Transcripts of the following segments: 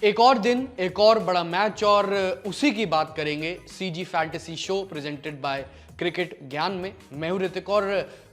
एक और दिन, एक और बड़ा मैच और उसी की बात करेंगे CG fantasy show presented by cricket ज्ञान में। मैं हूं ऋतिक और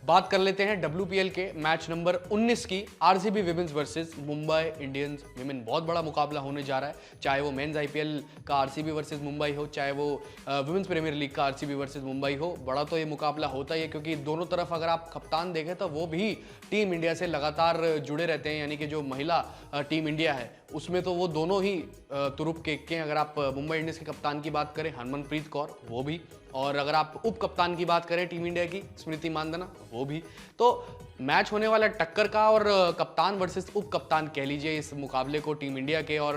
बात कर लेते हैं डब्ल्यूपीएल के मैच नंबर 19 की, RCB women's versus Mumbai Indians women. बहुत बड़ा मुकाबला होने जा रहा है, चाहे वो मेंस आईपीएल का आरसीबी वर्सेस मुंबई हो, चाहे वो विमेंस प्रीमियर लीग का आरसीबी वर्सेस मुंबई हो। बड़ा तो ये मुकाबला होता ही है क्योंकि दोनों तरफ अगर आप कप्तान देखें तो वो भी टीम इंडिया से लगातार जुड़े रहते हैं, यानी कि जो महिला टीम इंडिया है उसमें तो वो दोनों ही तुरुप के हैं। अगर आप मुंबई इंडियंस के कप्तान की बात करें हरमनप्रीत कौर, वो भी, और अगर आप उप कप्तान की बात करें टीम इंडिया की स्मृति मानधना, वो भी। तो मैच होने वाला टक्कर का और कप्तान वर्सेस उप कप्तान कह लीजिए इस मुकाबले को टीम इंडिया के। और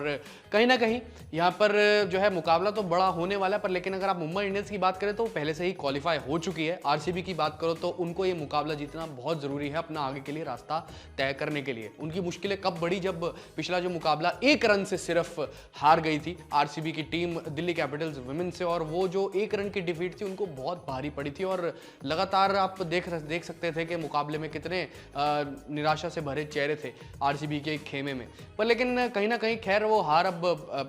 कहीं ना कहीं यहाँ पर जो है मुकाबला तो बड़ा होने वाला है, पर लेकिन अगर आप मुंबई इंडियंस की बात करें तो पहले से ही क्वालिफाई हो चुकी है। आरसीबी की बात करो तो उनको ये मुकाबला जीतना बहुत जरूरी है अपना आगे के लिए रास्ता तय करने के लिए। उनकी मुश्किलें कब बढ़ी, जब पिछला जो मुकाबला 1 रन से सिर्फ हार गई थी आरसीबी की टीम दिल्ली कैपिटल्स विमेन से, और वो जो 1 रन की डिफीट थी उनको बहुत भारी पड़ी थी। और लगातार आप देख सकते थे कि मुकाबले में कितने निराशा से भरे चेहरे थे आरसीबी के खेमे में। पर लेकिन कहीं ना कहीं खैर वो हार अब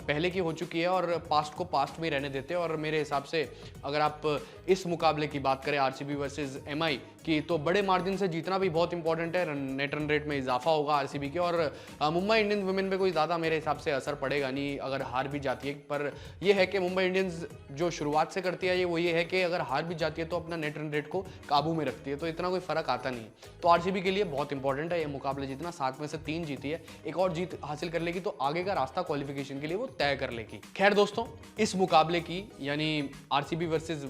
पहले की हो चुकी है और पास्ट को पास्ट में रहने देते हैं। और मेरे हिसाब से अगर आप इस मुकाबले की बात करें आरसीबी वर्सेस एमआई की, तो बड़े मार्जिन से जीतना भी बहुत इंपॉर्टेंट है। नेट रन रेट में इजाफा होगा आरसीबी के, और मुंबई इंडियंस वुमेन पे कोई ज़्यादा मेरे हिसाब से असर पड़ेगा नहीं अगर हार भी जाती है। पर यह है कि मुंबई इंडियंस जो शुरुआत से करती है वो ये है कि अगर हार भी जाती है तो अपना नेट रन रेट को काबू में रखती है, तो इतना कोई फर्क आता नहीं है। तो आरसीबी के लिए बहुत इंपॉर्टेंट है ये मुकाबला जीतना। 7 में से 3 जीती है, एक और जीत हासिल कर लेगी तो आगे का रास्ता क्वालिफिकेशन के लिए वो तय कर लेगी। खैर दोस्तों, इस मुकाबले की यानी आरसीबी वर्सेस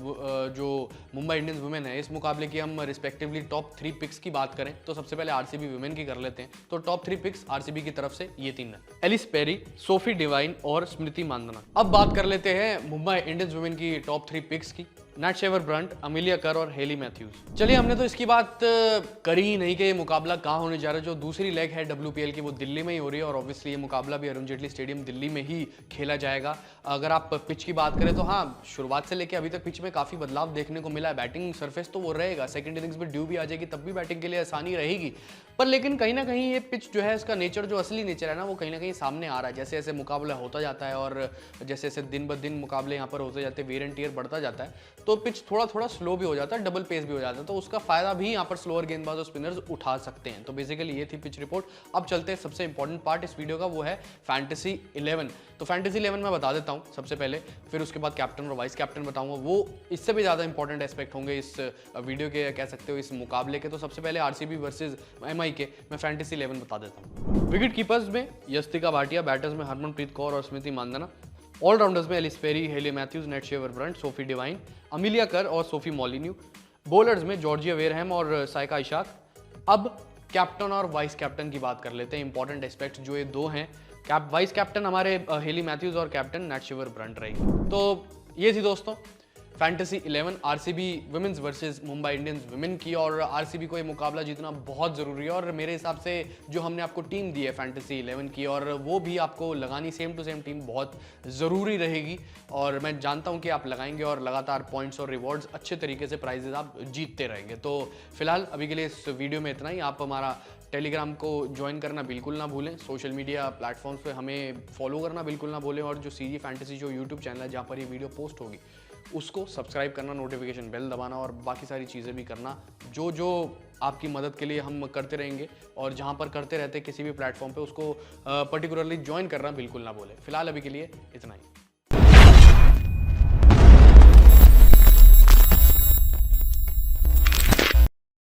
जो मुंबई इंडियंस वुमेन है, इस मुकाबले की हम रिस्पेक्टिवली टॉप 3 पिक्स की बात करें तो सबसे पहले आरसीबी वुमेन की कर लेते हैं। तो टॉप 3 पिक्स आरसीबी की तरफ से ये 3 है, एलिस पेरी, सोफी डिवाइन और स्मृति मानधना। अब बात कर लेते हैं मुंबई इंडियंस वुमेन की टॉप 3 पिक्स की, नैट शेवर ब्रंट, अमिलिया कर और हेली मैथ्यूज। चलिए, हमने तो इसकी बात करी ही नहीं कि ये मुकाबला कहाँ होने जा रहा है। जो दूसरी लेग है डब्ल्यूपीएल की वो दिल्ली में ही हो रही है, और ऑब्वियसली ये मुकाबला भी अरुण जेटली स्टेडियम दिल्ली में ही खेला जाएगा। अगर आप पिच की बात करें तो हाँ, शुरुआत से लेकर अभी तक पिच में काफ़ी बदलाव देखने को मिला है। बैटिंग सरफेस तो वो रहेगा, सेकंड इनिंग्स में ड्यू भी आ जाएगी तब भी बैटिंग के लिए आसानी रहेगी। पर लेकिन कहीं ना कहीं ये पिच जो है, इसका नेचर, जो असली नेचर है ना, वो कहीं ना कहीं सामने आ रहा है। जैसे जैसे मुकाबला होता जाता है और जैसे जैसे दिन ब दिन मुकाबले यहाँ पर होते जाते हैं, वेयर एंड टियर बढ़ता जाता है, तो पिच थोड़ा थोड़ा स्लो भी हो जाता है, डबल पेस भी हो जाता है। तो उसका फायदा भी यहाँ पर स्लोअर गेंदबाज और स्पिनर्स उठा सकते हैं। तो बेसिकली ये थी पिच रिपोर्ट। अब चलते हैं सबसे इंपॉर्टेंट पार्ट इस वीडियो का, वो है फैंटेसी 11। तो फैंटेसी 11 मैं बता देता हूँ सबसे पहले, फिर उसके बाद कैप्टन और वाइस कैप्टन बताऊंगा। वो इससे भी ज़्यादा इंपॉर्टेंट एस्पेक्ट होंगे इस वीडियो के, कह सकते हो इस मुकाबले के। तो सबसे पहले आरसीबी वर्सेज एमआई के मैं फैंटेसी 11 बता देता हूँ। विकेट कीपर्स में यस्तिका भाटिया, बैटर्स में हरमनप्रीत कौर और स्मृति मानधना, ऑलराउंडर्स में Ellyse Perry, Hayley Matthews, net shaver Brunt, Sophie Devine, Amelia कर और सोफी मॉलिन्यू, बॉलर्स में जॉर्जिया वेरहम और साइका इशाक। अब कैप्टन और वाइस कैप्टन की बात कर लेते हैं। इंपॉर्टेंट एस्पेक्ट जो ये दो हैं, वाइस कैप्टन हमारे हेली मैथ्यूज और कैप्टन नेट शेवर ब्रंट रहेगी। तो ये थी दोस्तों fantasy 11 RCB women's versus Mumbai Indians women की। और आरसीबी को ये मुकाबला जीतना बहुत ज़रूरी है, और मेरे हिसाब से जो हमने आपको टीम दी है फैंटेसी 11 की, और वो भी आपको लगानी सेम टू सेम टीम बहुत ज़रूरी रहेगी। और मैं जानता हूँ कि आप लगाएंगे और लगातार पॉइंट्स और रिवॉर्ड्स अच्छे तरीके से प्राइजेज आप जीतते रहेंगे। तो फिलहाल अभी के लिए इस वीडियो में इतना ही। आप हमारा टेलीग्राम को ज्वाइन करना बिल्कुल ना भूलें, सोशल मीडिया प्लेटफॉर्म्स पे हमें फॉलो करना बिल्कुल ना भूलें, और जो सीजी फैंटेसी जो यूट्यूब चैनल है जहाँ पर ये वीडियो पोस्ट होगी उसको सब्सक्राइब करना, नोटिफिकेशन बेल दबाना और बाकी सारी चीज़ें भी करना जो जो आपकी मदद के लिए हम करते रहेंगे। और जहाँ पर करते रहते किसी भी प्लेटफॉर्म पे, उसको पर्टिकुलरली ज्वाइन करना बिल्कुल ना भूलें। फिलहाल अभी के लिए इतना ही।